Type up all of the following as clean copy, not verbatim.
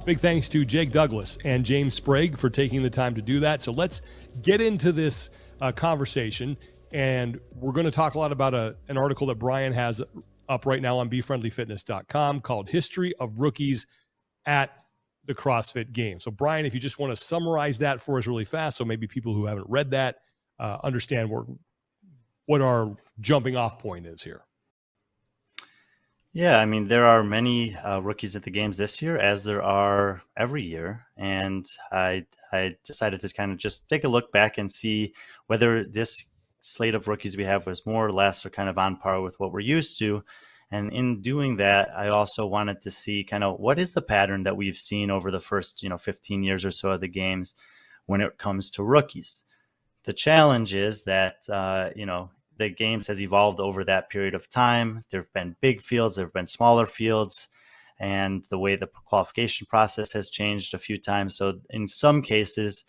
Big thanks to Jake Douglas and James Sprague for taking the time to do that. So let's get into this conversation. And we're going to talk a lot about an article that Brian has up right now on BeFriendlyFitness.com called History of Rookies at the CrossFit Games. So Brian, if you just want to summarize that for us really fast, so maybe people who haven't read that understand what our jumping off point is here. Yeah, I mean, there are many rookies at the games this year, as there are every year. And I decided to kind of just take a look back and see whether this slate of rookies we have was more or less or kind of on par with what we're used to. And in doing that, I also wanted to see kind of what is the pattern that we've seen over the first, 15 years or so of the games when it comes to rookies. The challenge is that, the games has evolved over that period of time. There have been big fields, there have been smaller fields, and the way the qualification process has changed a few times. So in some cases,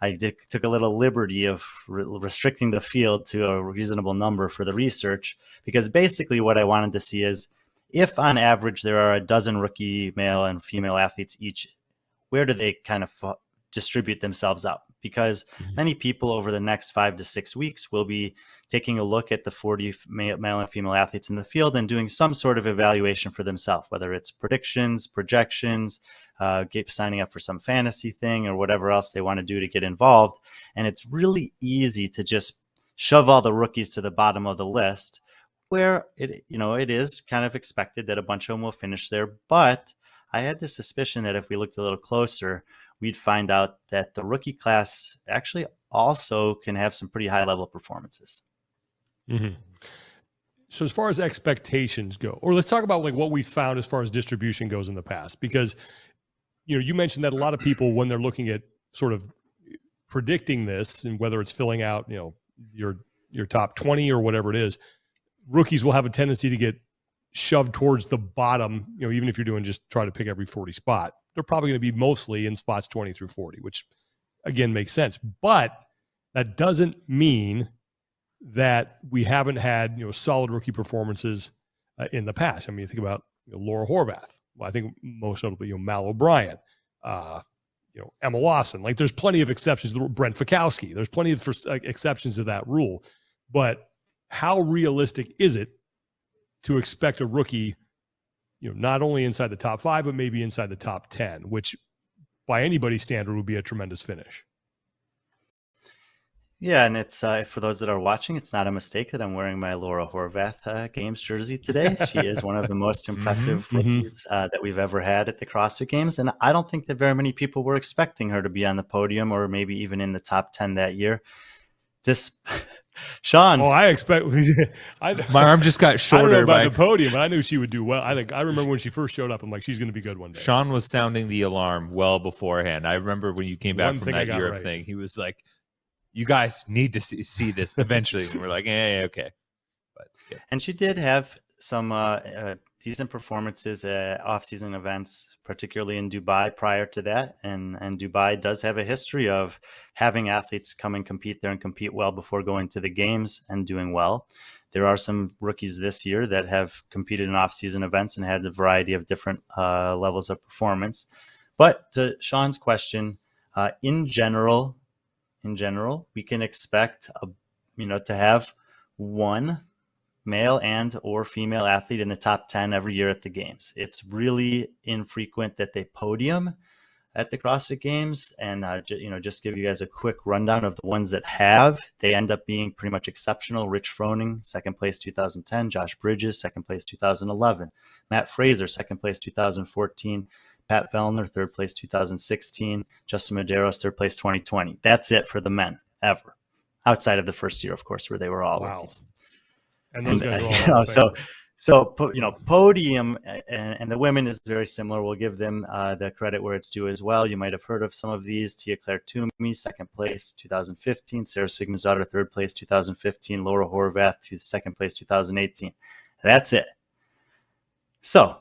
I took a little liberty of restricting the field to a reasonable number for the research, because basically what I wanted to see is if on average there are a dozen rookie male and female athletes each, where do they kind of distribute themselves up? Because many people over the next 5 to 6 weeks will be taking a look at the 40 male and female athletes in the field and doing some sort of evaluation for themselves, whether it's predictions, projections, signing up for some fantasy thing or whatever else they want to do to get involved. And it's really easy to just shove all the rookies to the bottom of the list, where it is kind of expected that a bunch of them will finish there. But I had the suspicion that if we looked a little closer, we'd find out that the rookie class actually also can have some pretty high level performances. Mm-hmm. So as far as expectations go, or let's talk about like what we found as far as distribution goes in the past, because, you mentioned that a lot of people, when they're looking at sort of predicting this and whether it's filling out, your top 20 or whatever it is, rookies will have a tendency to get shoved towards the bottom, even if you're doing just try to pick every 40 spot. They're probably going to be mostly in spots 20 through 40, which again makes sense. But that doesn't mean that we haven't had, solid rookie performances in the past. I mean, you think about Laura Horvath. Well, I think most notably, Mal O'Brien, Emma Lawson. Like, there's plenty of exceptions. Brent Fikowski. There's plenty of exceptions to that rule. But how realistic is it to expect a rookie, not only inside the top 5, but maybe inside the top 10, which by anybody's standard would be a tremendous finish? Yeah, and it's for those that are watching, it's not a mistake that I'm wearing my Laura Horvath Games jersey today. She is one of the most impressive rookies that we've ever had at the CrossFit Games, and I don't think that very many people were expecting her to be on the podium or maybe even in the top 10 that year. Sean. Oh, I expect. My arm just got shorter. I don't know about the podium, but I knew she would do well. I remember when she first showed up, I'm like, she's going to be good one day. Sean was sounding the alarm well beforehand. I remember when you came back from that Europe thing, he was like, you guys need to see this eventually. And we're like, okay. But, yeah. And she did have some decent performances at off-season events, particularly in Dubai prior to that. And Dubai does have a history of having athletes come and compete there and compete well before going to the games and doing well. There are some rookies this year that have competed in off-season events and had a variety of different levels of performance. But to Sean's question, in general, we can expect to have one male and or female athlete in the top 10 every year at the games. It's really infrequent that they podium at the CrossFit Games. And just give you guys a quick rundown of the ones that have. They end up being pretty much exceptional. Rich Froning, second place 2010. Josh Bridges, second place 2011. Matt Fraser, second place 2014. Pat Vellner, third place 2016. Justin Medeiros, third place 2020. That's it for the men ever, outside of the first year, of course, where they were all rookies. And those guys are all so podium and the women is very similar. We'll give them the credit where it's due as well. You might have heard of some of these. Tia Claire Toomey, second place 2015. Sarah Sigmundsdottir, third place 2015. Laura Horvath, second place 2018. That's it. So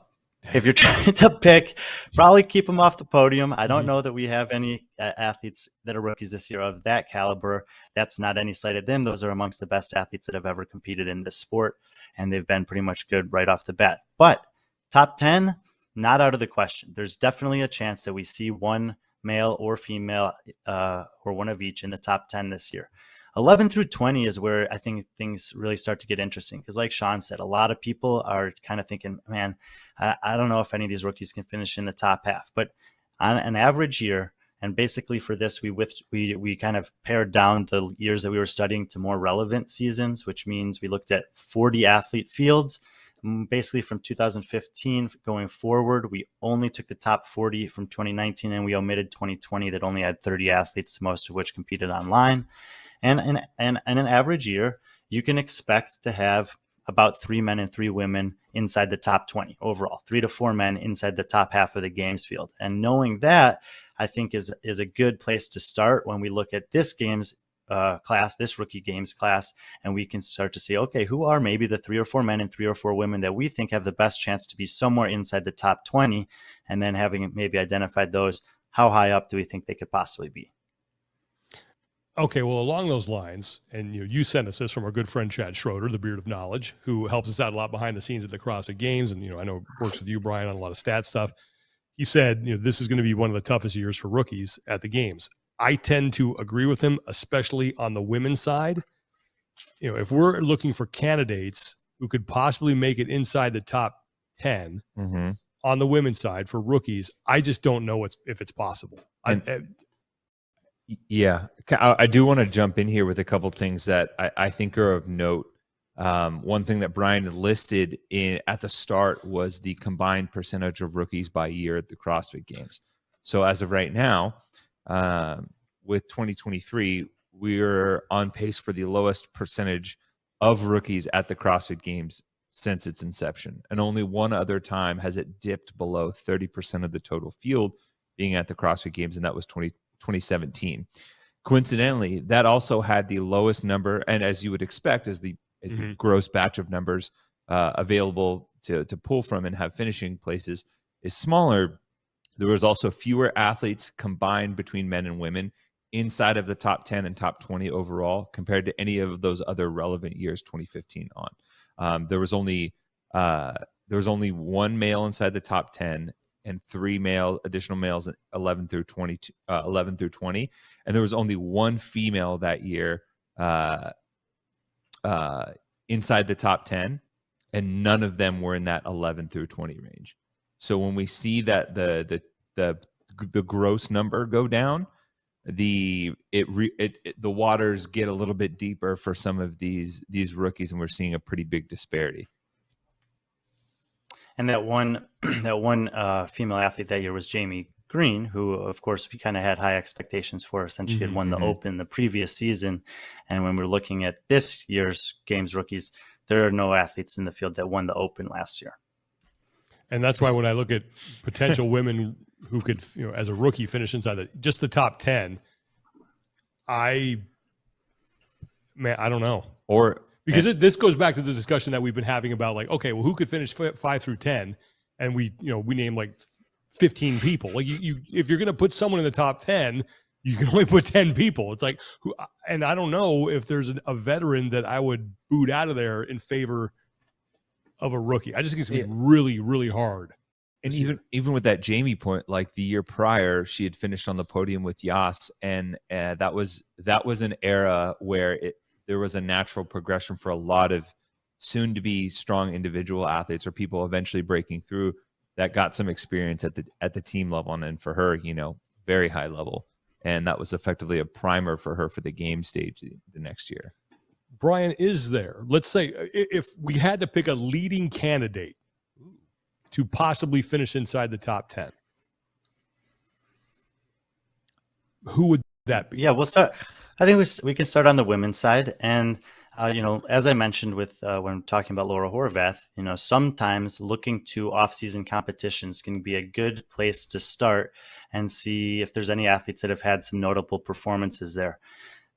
if you're trying to pick, probably keep them off the podium. I don't know that we have any athletes that are rookies this year of that caliber. That's not any slight at them. Those are amongst the best athletes that have ever competed in this sport, and they've been pretty much good right off the bat. But top 10, not out of the question. There's definitely a chance that we see one male or female or one of each in the top 10 this year. 11 through 20 is where I think things really start to get interesting, because like Sean said, a lot of people are kind of thinking, man, I don't know if any of these rookies can finish in the top half. But on an average year, and basically for this, we kind of pared down the years that we were studying to more relevant seasons, which means we looked at 40 athlete fields. Basically from 2015 going forward, we only took the top 40 from 2019, and we omitted 2020 that only had 30 athletes, most of which competed online. And in an average year, you can expect to have about 3 men and 3 women inside the top 20 overall, 3 to 4 men inside the top half of the games field. And knowing that, I think is a good place to start when we look at this games class, this rookie games class, and we can start to say, okay, who are maybe the 3 or 4 men and 3 or 4 women that we think have the best chance to be somewhere inside the top 20, and then having maybe identified those, how high up do we think they could possibly be? Okay, well, along those lines, and you sent us this from our good friend Chad Schroeder, the Beard of Knowledge, who helps us out a lot behind the scenes at the CrossFit Games, and I know works with you, Brian, on a lot of stat stuff. He said, this is going to be one of the toughest years for rookies at the games. I tend to agree with him, especially on the women's side. If we're looking for candidates who could possibly make it inside the top 10 on the women's side for rookies, I just don't know if it's possible. Yeah, I do want to jump in here with a couple things that I think are of note. One thing that Brian listed at the start was the combined percentage of rookies by year at the CrossFit Games. So as of right now, with 2023, we're on pace for the lowest percentage of rookies at the CrossFit Games since its inception. And only one other time has it dipped below 30% of the total field being at the CrossFit Games, and that was 2017. Coincidentally, that also had the lowest number, and as you would expect, as the gross batch of numbers available to pull from and have finishing places is smaller, there was also fewer athletes combined between men and women inside of the top 10 and top 20 overall compared to any of those other relevant years, 2015 on. There was only one male inside the top 10 and 3 additional males 11 through 20, and there was only one female that year inside the top 10, and none of them were in that 11 through 20 range. So when we see that the gross number go down, the waters get a little bit deeper for some of these rookies, and we're seeing a pretty big disparity. And that one female athlete that year was Jamie Green, who, of course, we kind of had high expectations for, since she had won the Open the previous season. And when we're looking at this year's Games rookies, there are no athletes in the field that won the Open last year. And that's why when I look at potential women who could, as a rookie, finish inside just the top 10, I don't know. Because this goes back to the discussion that we've been having about, like, okay, well, who could finish 5 through 10? And we name like 15 people. Like if you're going to put someone in the top 10, you can only put 10 people. It's like, and I don't know if there's a veteran that I would boot out of there in favor of a rookie. I just think it's going to be really, really hard. And even with that Jamie point, like the year prior, she had finished on the podium with Yas, and that was an era where there was a natural progression for a lot of soon-to-be strong individual athletes or people eventually breaking through that got some experience at the team level, and for her, very high level, and that was effectively a primer for her for the game stage the next year. Brian, let's say if we had to pick a leading candidate to possibly finish inside the top 10, who would that be? Yeah, we'll start. I think we can start on the women's side. And, as I mentioned when talking about Laura Horvath, sometimes looking to off-season competitions can be a good place to start and see if there's any athletes that have had some notable performances there.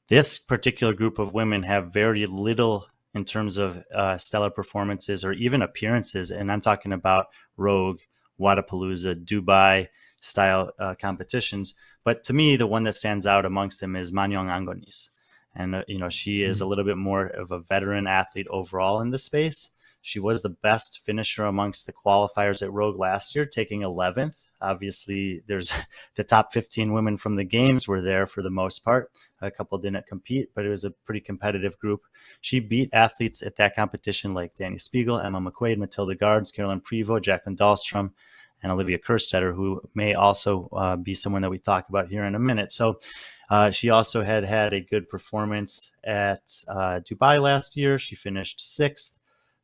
This particular group of women have very little in terms of stellar performances or even appearances. And I'm talking about Rogue, Wadapalooza, Dubai style competitions. But to me, the one that stands out amongst them is Manyong Angonis. And, she is a little bit more of a veteran athlete overall in this space. She was the best finisher amongst the qualifiers at Rogue last year, taking 11th. Obviously, there's the top 15 women from the games were there for the most part. A couple didn't compete, but it was a pretty competitive group. She beat athletes at that competition like Danny Spiegel, Emma McQuaid, Matilda Guards, Carolyn Prevost, Jacqueline Dahlstrom, and Olivia Kerstetter, who may also be someone that we talk about here in a minute. So she also had a good performance at Dubai last year. She finished 6th.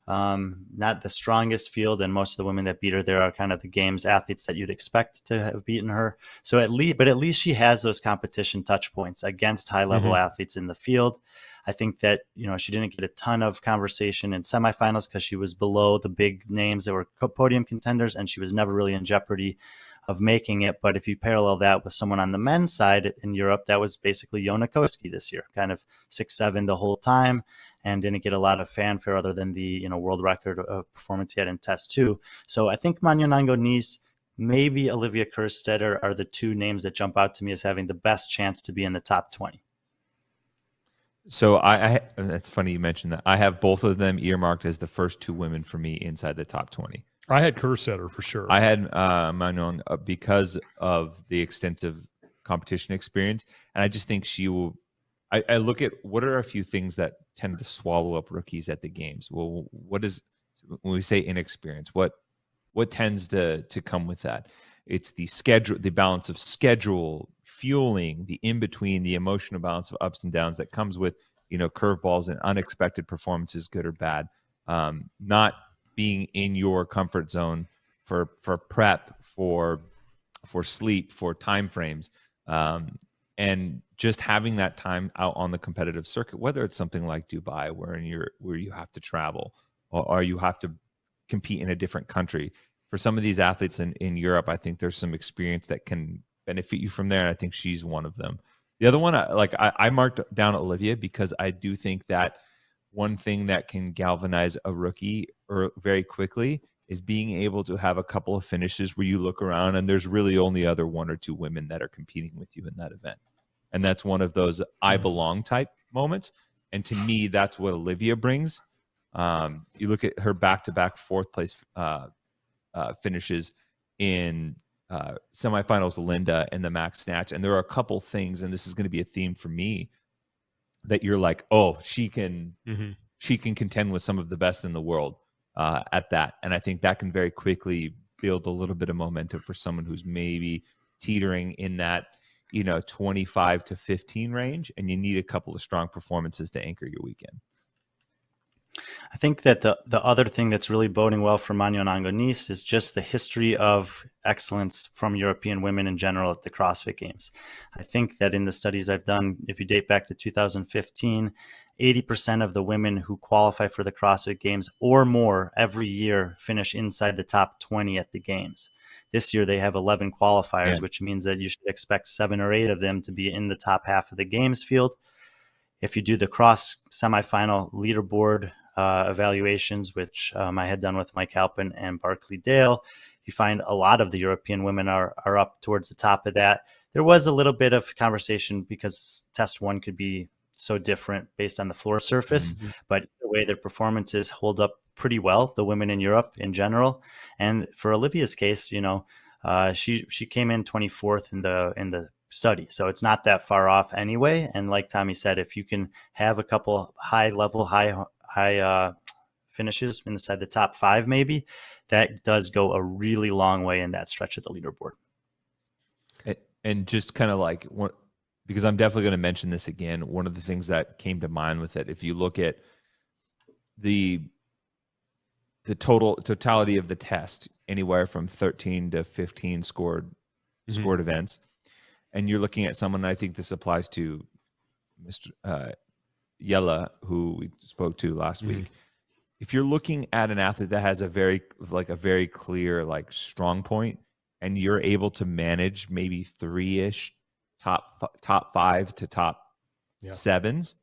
Not the strongest field, and most of the women that beat her there are kind of the games athletes that you'd expect to have beaten her. So at least she has those competition touch points against high level athletes in the field. I think that, she didn't get a ton of conversation in semifinals because she was below the big names that were podium contenders, and she was never really in jeopardy of making it. But if you parallel that with someone on the men's side in Europe, that was basically Jona Koski this year, kind of 6'7" the whole time, and didn't get a lot of fanfare other than the world record performance he had in test 2. So I think Manionango-Nice, maybe Olivia Kerstetter are the two names that jump out to me as having the best chance to be in the top 20. So that's funny you mentioned that. I have both of them earmarked as the first 2 women for me inside the top 20. I had Kerstetter for sure. I had Manon because of the extensive competition experience, and I just think she will. I look at what are a few things that tend to swallow up rookies at the games. Well, what is when we say inexperience? What tends to come with that? It's the schedule, the balance of schedule, fueling, the in between, the emotional balance of ups and downs that comes with curveballs and unexpected performances, good or bad. Not being in your comfort zone for prep, for sleep, for time frames, and just having that time out on the competitive circuit, whether it's something like Dubai, where you have to travel, or you have to compete in a different country. For some of these athletes in Europe, I think there's some experience that can benefit you from there, and I think she's one of them. The other one, I marked down Olivia because I do think that one thing that can galvanize a rookie very quickly is being able to have a couple of finishes where you look around and there's really only other 1 or 2 women that are competing with you in that event. And that's one of those I belong type moments. And to me, that's what Olivia brings. You look at her back-to-back 4th place finishes in semifinals, Linda and the max snatch. And there are a couple things, and this is going to be a theme for me, that you're like, oh, she can contend with some of the best in the world at that. And I think that can very quickly build a little bit of momentum for someone who's maybe teetering in that 25 to 15 range, and you need a couple of strong performances to anchor your weekend. I think that the other thing that's really boding well for Manionango-Nice is just the history of excellence from European women in general at the CrossFit Games. I think that in the studies I've done, if you date back to 2015, 80% of the women who qualify for the CrossFit Games or more every year finish inside the top 20 at the Games. This year they have 11 qualifiers, which means that you should expect 7 or 8 of them to be in the top half of the Games field. If you do the cross semifinal leaderboard evaluations, which I had done with Mike Halpin and Barclay Dale, you find a lot of the European women are up towards the top of that. There was a little bit of conversation because test 1 could be so different based on the floor surface, but either way, their performances hold up pretty well, the women in Europe in general. And for Olivia's case, she came in 24th in the study, so it's not that far off anyway. And like Tommy said, if you can have a couple high finishes inside the top 5, maybe that does go a really long way in that stretch of the leaderboard. And just kind of like one, because I'm definitely going to mention this again, one of the things that came to mind with it, if you look at the totality of the test, anywhere from 13 to 15 scored events, and you're looking at someone, I think this applies to Mr. Yella, who we spoke to last week. If you're looking at an athlete that has a very clear strong point, and you're able to manage maybe 3-ish top 5 to top 7s,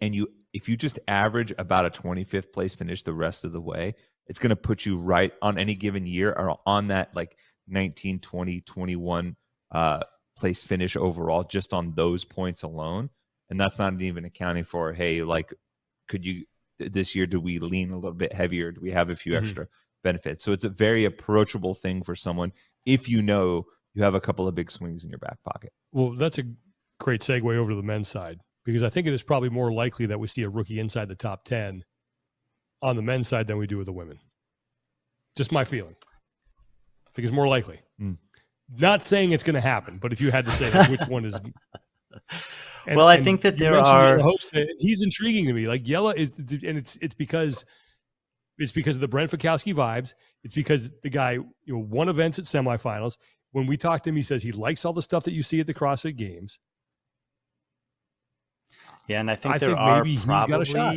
and if you just average about a 25th place finish the rest of the way, it's going to put you right on any given year or on that 19, 20, 21 place finish overall, just on those points alone. And that's not even accounting for, hey, could you this year, do we lean a little bit heavier? Do we have a few Mhm. extra benefits? So it's a very approachable thing for someone if you know you have a couple of big swings in your back pocket. Well, that's a great segue over to the men's side, because I think it is probably more likely that we see a rookie inside the top 10 on the men's side than we do with the women. Just my feeling. I think it's more likely. Not saying it's going to happen, but if you had to say like, which one is. Well, I think that you there mentioned are. Yella Hoste, he's intriguing to me. Like Yella is, and it's because of the Brent Fikowski vibes. It's because the guy won events at semifinals. When we talked to him, he says he likes all the stuff that you see at the CrossFit Games. Yeah, and I think there are maybe he's got a shot.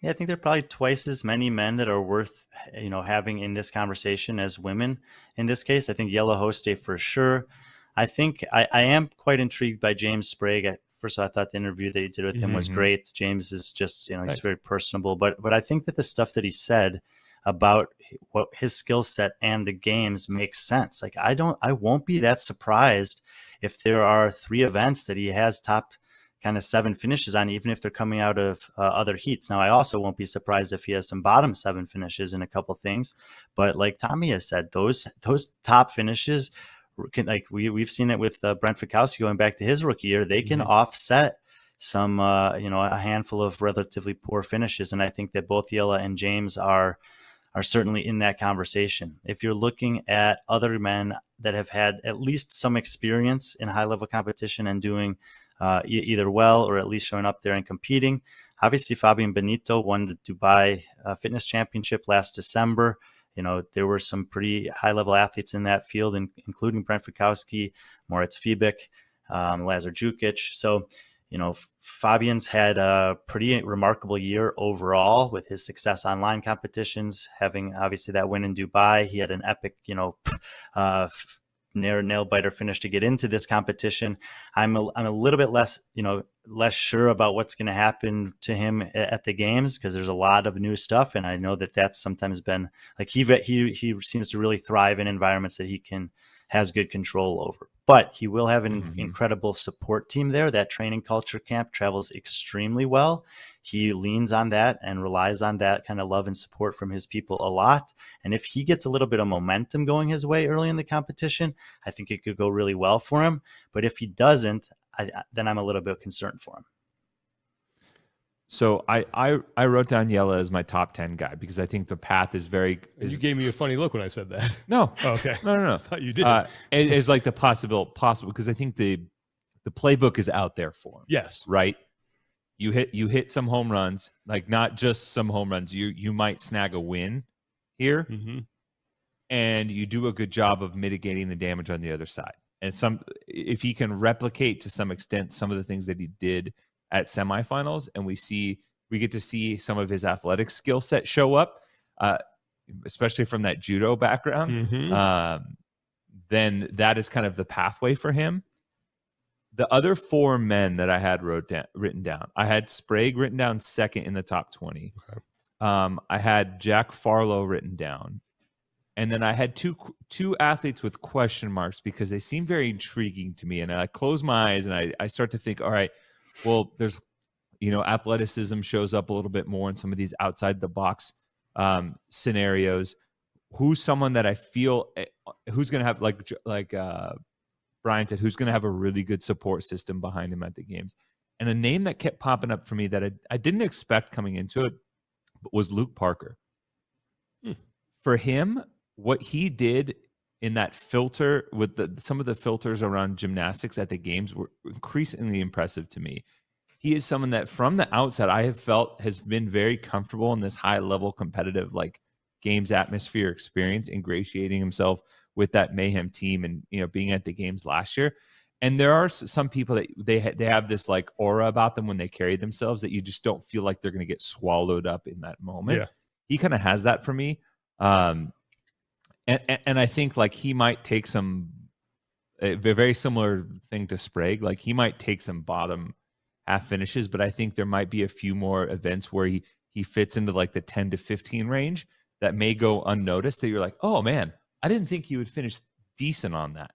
Yeah, I think there are probably twice as many men that are worth having in this conversation as women. In this case, I think Yella Hoste for sure. I think I am quite intrigued by James Sprague. First of all, I thought the interview that you did with him was great. James is just he's very personable, but I think that the stuff that he said about what his skill set and the games makes sense. Like I won't be that surprised if there are 3 events that he has top kind of 7 finishes on, even if they're coming out of other heats. Now, I also won't be surprised if he has some bottom 7 finishes in a couple things. But like Tommy has said, those top finishes can, like we've seen it with Brent Fikowski going back to his rookie year, they can offset some a handful of relatively poor finishes. And I think that both Yella and James are certainly in that conversation. If you're looking at other men that have had at least some experience in high level competition and doing either well or at least showing up there and competing, obviously Fabian Benito won the Dubai Fitness Championship last December. There were some pretty high level athletes in that field, including Brent Fikowski, Moritz Fiebig, Lazar Jukic. So, Fabian's had a pretty remarkable year overall with his success online competitions, having obviously that win in Dubai. He had an epic, nail biter finish to get into this competition. I'm a little bit less sure about what's going to happen to him at the games, because there's a lot of new stuff, and I know that that's sometimes been like he seems to really thrive in environments that he has good control over. But he will have an incredible support team there. That training culture camp travels extremely well. He leans on that and relies on that kind of love and support from his people a lot. And if he gets a little bit of momentum going his way early in the competition, I think it could go really well for him. But if he doesn't, then I'm a little bit concerned for him. So I wrote down Yella as my top 10 guy because I think the path is very. You gave me a funny look when I said that. No. Oh, okay. No. I thought you did. It's like the possible because I think the playbook is out there for him. Yes. Right. You hit some home runs, like not just some home runs. You might snag a win here, and you do a good job of mitigating the damage on the other side. And if he can replicate to some extent some of the things that he did at semifinals, and we get to see some of his athletic skill set show up, especially from that judo background, then that is kind of the pathway for him. The other 4 men that I had written down, I had Sprague written down second in the top 20. Okay. I had Jack Farlow written down. And then I had two athletes with question marks because they seem very intriguing to me. And I close my eyes and I start to think, all right, well, there's, athleticism shows up a little bit more in some of these outside the box scenarios. Who's someone that I feel who's going to have, like Brian said, who's going to have a really good support system behind him at the games? And a name that kept popping up for me that I didn't expect coming into it was Luke Parker. For him, what he did in that filter with some of the filters around gymnastics at the games were increasingly impressive to me. He is someone that from the outset I have felt has been very comfortable in this high level competitive games atmosphere experience, ingratiating himself with that Mayhem team and being at the games last year. And there are some people that they have this aura about them when they carry themselves that you just don't feel like they're going to get swallowed up in that moment. Yeah. He kind of has that for me. And I think he might take a very similar thing to Sprague. He might take some bottom half finishes, but I think there might be a few more events where he fits into the 10 to 15 range that may go unnoticed that you're like, oh man, I didn't think he would finish decent on that.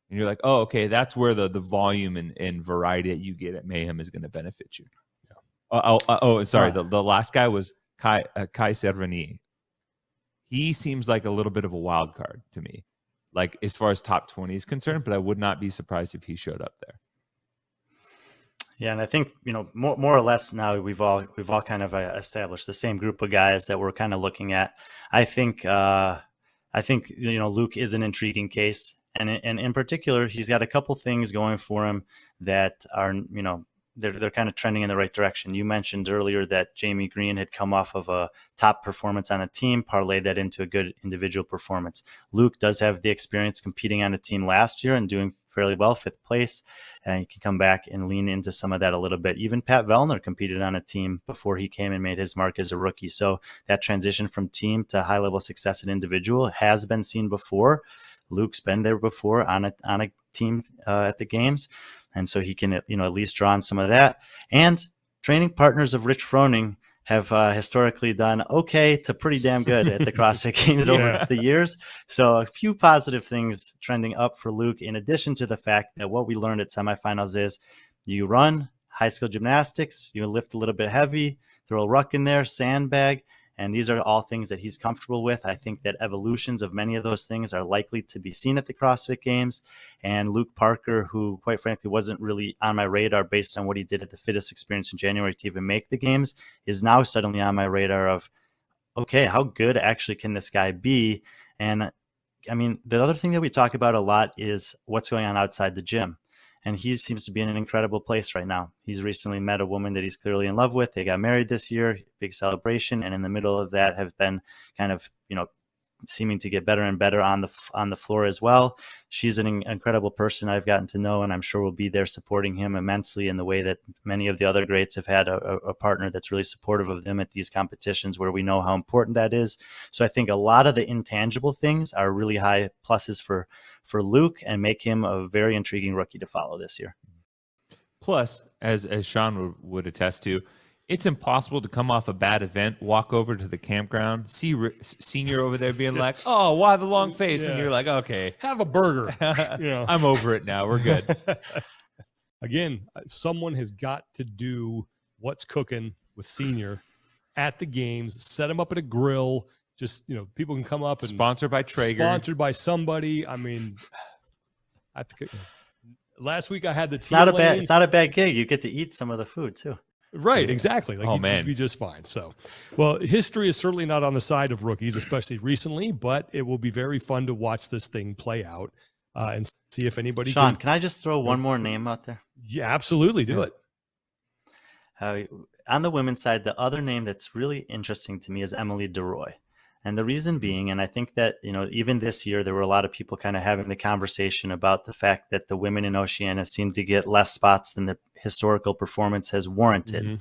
And you're like, oh, okay, that's where the volume and variety that you get at Mayhem is going to benefit you. Sorry. The last guy was Kai Servani. He seems like a little bit of a wild card to me, like as far as top 20 is concerned, but I would not be surprised if he showed up there. Yeah, and I think, more or less now we've all kind of established the same group of guys that we're kind of looking at. I think Luke is an intriguing case, and in particular, he's got a couple things going for him that are they're kind of trending in the right direction. You mentioned earlier that Jamie Green had come off of a top performance on a team, parlayed that into a good individual performance. Luke does have the experience competing on a team last year and doing fairly well, 5th place, and he can come back and lean into some of that a little bit. Even Pat Vellner competed on a team before he came and made his mark as a rookie. So that transition from team to high-level success at individual has been seen before. Luke's been there before on a team at the games. And so he can, at least draw on some of that. And training partners of Rich Froning have historically done okay to pretty damn good at the CrossFit Games over the years. So a few positive things trending up for Luke, in addition to the fact that what we learned at semifinals is you run high school gymnastics, you lift a little bit heavy, throw a ruck in there, sandbag. And these are all things that he's comfortable with. I think that evolutions of many of those things are likely to be seen at the CrossFit Games. And Luke Parker, who quite frankly wasn't really on my radar based on what he did at the Fittest Experience in January to even make the games, is now suddenly on my radar of, okay, how good actually can this guy be? And I mean, the other thing that we talk about a lot is what's going on outside the gym. And he seems to be in an incredible place right now. He's recently met a woman that he's clearly in love with. They got married this year, big celebration. And in the middle of that have been kind of, seeming to get better and better on the floor as well. She's an incredible person I've gotten to know, and I'm sure will be there supporting him immensely in the way that many of the other greats have had a partner that's really supportive of them at these competitions where we know how important that is. So I think a lot of the intangible things are really high pluses for Luke and make him a very intriguing rookie to follow this year. Plus, as Sean would attest to, it's impossible to come off a bad event, walk over to the campground, see Senior over there being like, "Oh, why the long face?" And you're like, "Okay, have a burger." I'm over it now. We're good. Again, someone has got to do what's cooking with Senior at the games. Set him up at a grill. Just people can come up and sponsored by Traeger, sponsored by somebody. I mean, last week I had the. It's not a bad gig. You get to eat some of the food too. Right, exactly. You'd be just fine. So, well, history is certainly not on the side of rookies, especially recently, but it will be very fun to watch this thing play out and see if anybody Sean, can I just throw one more name out there? Yeah, absolutely. Do it. On the women's side, the other name that's really interesting to me is Emily DeRoy. And the reason being, and I think that, even this year, there were a lot of people kind of having the conversation about the fact that the women in Oceania seem to get less spots than the historical performance has warranted. Mm-hmm.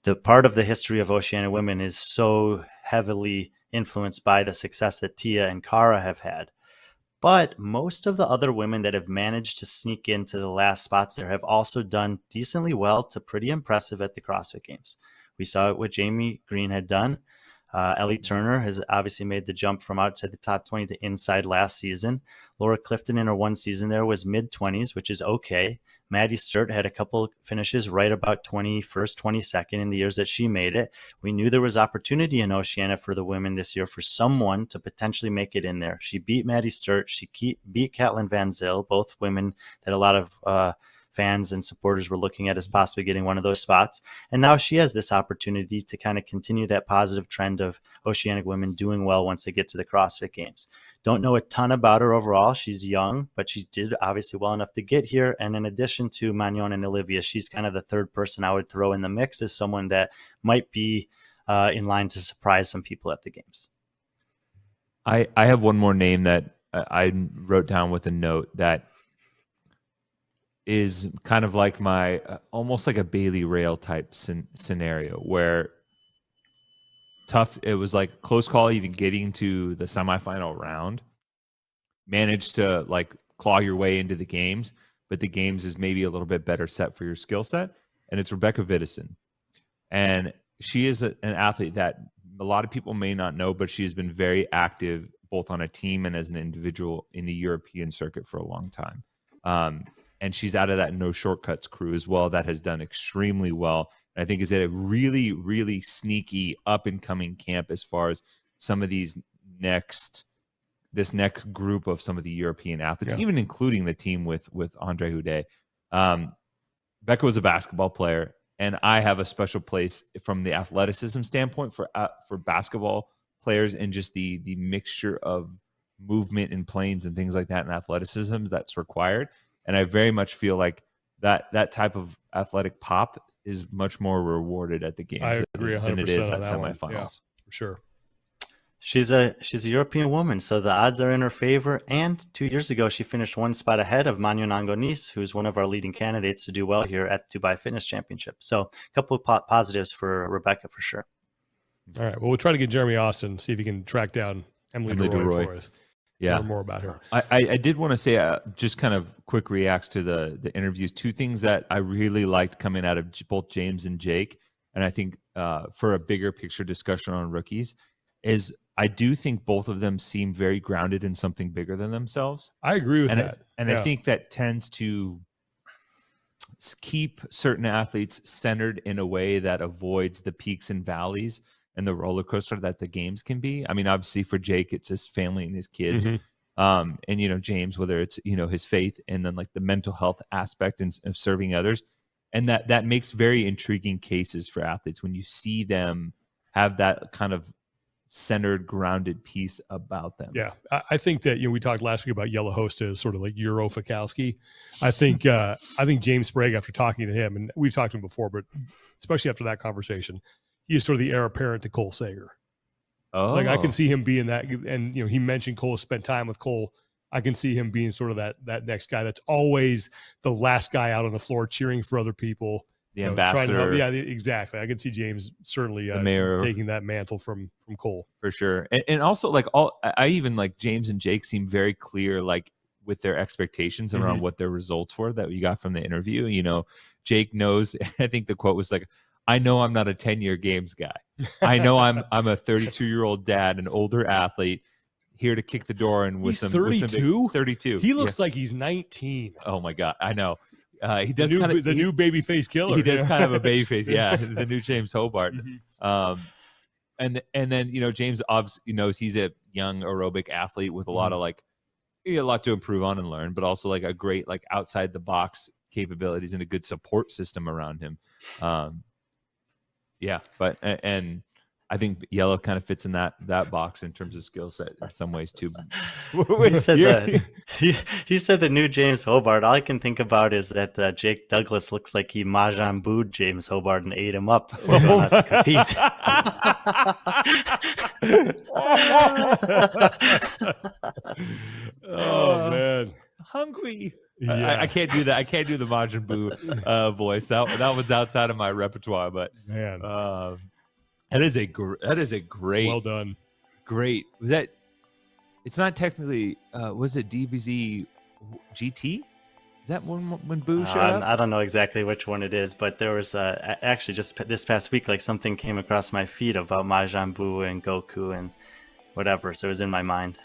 The part of the history of Oceania women is so heavily influenced by the success that Tia and Cara have had. But most of the other women that have managed to sneak into the last spots there have also done decently well to pretty impressive at the CrossFit Games. We saw what Jamie Green had done. Ellie Turner has obviously made the jump from outside the top 20 to inside last season. Laura Clifton in her one season there was mid-20s, which is okay. Maddie Sturt had a couple finishes right about 21st, 22nd in the years that she made it. We knew there was opportunity in Oceania for the women this year for someone to potentially make it in there. She beat Maddie Sturt. She beat Caitlin Van Zyl, both women that a lot of fans and supporters were looking at as possibly getting one of those spots. And now she has this opportunity to kind of continue that positive trend of Oceanic women doing well once they get to the CrossFit Games. Don't know a ton about her overall. She's young, but she did obviously well enough to get here. And in addition to Magnon and Olivia, she's kind of the third person I would throw in the mix as someone that might be in line to surprise some people at the Games. I have one more name that I wrote down with a note that is kind of like my almost like a Bailey Rail type scenario where it was like close call even getting to the semifinal round, managed to like claw your way into the games, but the games is maybe a little bit better set for your skill set. And it's Rebecca Vidison. And she is an athlete that a lot of people may not know, but she's been very active both on a team and as an individual in the European circuit for a long time. And she's out of that No Shortcuts crew as well that has done extremely well I think is at a really, really sneaky up and coming camp as far as some of these this next group of some of the European athletes, even including the team with Andre Houdet. Becca was a basketball player, and I have a special place from the athleticism standpoint for basketball players and just the mixture of movement and planes and things like that and athleticism that's required. And I very much feel like that type of athletic pop is much more rewarded at the games I agree 100% than it is on at that one. semifinals. Yeah, for sure. She's a European woman, so the odds are in her favor. And 2 years ago, she finished one spot ahead of Manu Nangonis, who's one of our leading candidates to do well here at Dubai Fitness Championship. So a couple of positives for Rebecca for sure. All right. Well, we'll try to get Jeremy Austin, see if he can track down Emily DeRoy for us. Yeah. Learn more about her. I did want to say just kind of quick reacts to the interviews. Two things that I really liked coming out of both James and Jake, and I think for a bigger picture discussion on rookies, is I do think both of them seem very grounded in something bigger than themselves. I agree with that. I think that tends to keep certain athletes centered in a way that avoids the peaks and valleys and the roller coaster that the games can be. I mean, obviously for Jake, it's his family and his kids. And, James, whether it's, his faith and then like the mental health aspect and of serving others. And that makes very intriguing cases for athletes when you see them have that kind of centered, grounded piece about them. Yeah. I think that, we talked last week about Yellow Hosta as sort of like Euro Fikowski. I think James Sprague, after talking to him, and we've talked to him before, but especially after that conversation, he is sort of the heir apparent to Cole Sager. Oh, like I can see him being that. And, he mentioned Cole spent time with Cole. I can see him being sort of that next guy that's always the last guy out on the floor cheering for other people. The ambassador. Yeah, exactly. I can see James certainly taking that mantle from Cole. For sure. And also I even like James and Jake seem very clear, like with their expectations around what their results were that we got from the interview. Jake knows, I think the quote was like, I know I'm not a 10-year games guy. I know I'm a 32-year-old dad, an older athlete here to kick the door and with he's 32? 32. He looks like he's 19. Oh my God. I know. He does the new baby face killer. He does kind of a baby face. Yeah. The new James Hobart. And then, James obviously knows he's a young aerobic athlete with a lot of a lot to improve on and learn, but also like a great, like outside the box capabilities and a good support system around him. But I think Yellow kind of fits in that box in terms of skill set in some ways too. He said that he said the new James Hobart. All I can think about is that Jake Douglas looks like he Mahjong booed James Hobart and ate him up before going out to compete. Oh man, hungry. Yeah. I can't do that. I can't do the Majin Buu voice. That one's outside of my repertoire. But man, that is a great. Well done. Great. Was that? It's not technically. Was it DBZ GT? Is that when Boo showed up? I don't know exactly which one it is, but there was actually just this past week, like something came across my feed about Majin Buu and Goku and whatever. So it was in my mind.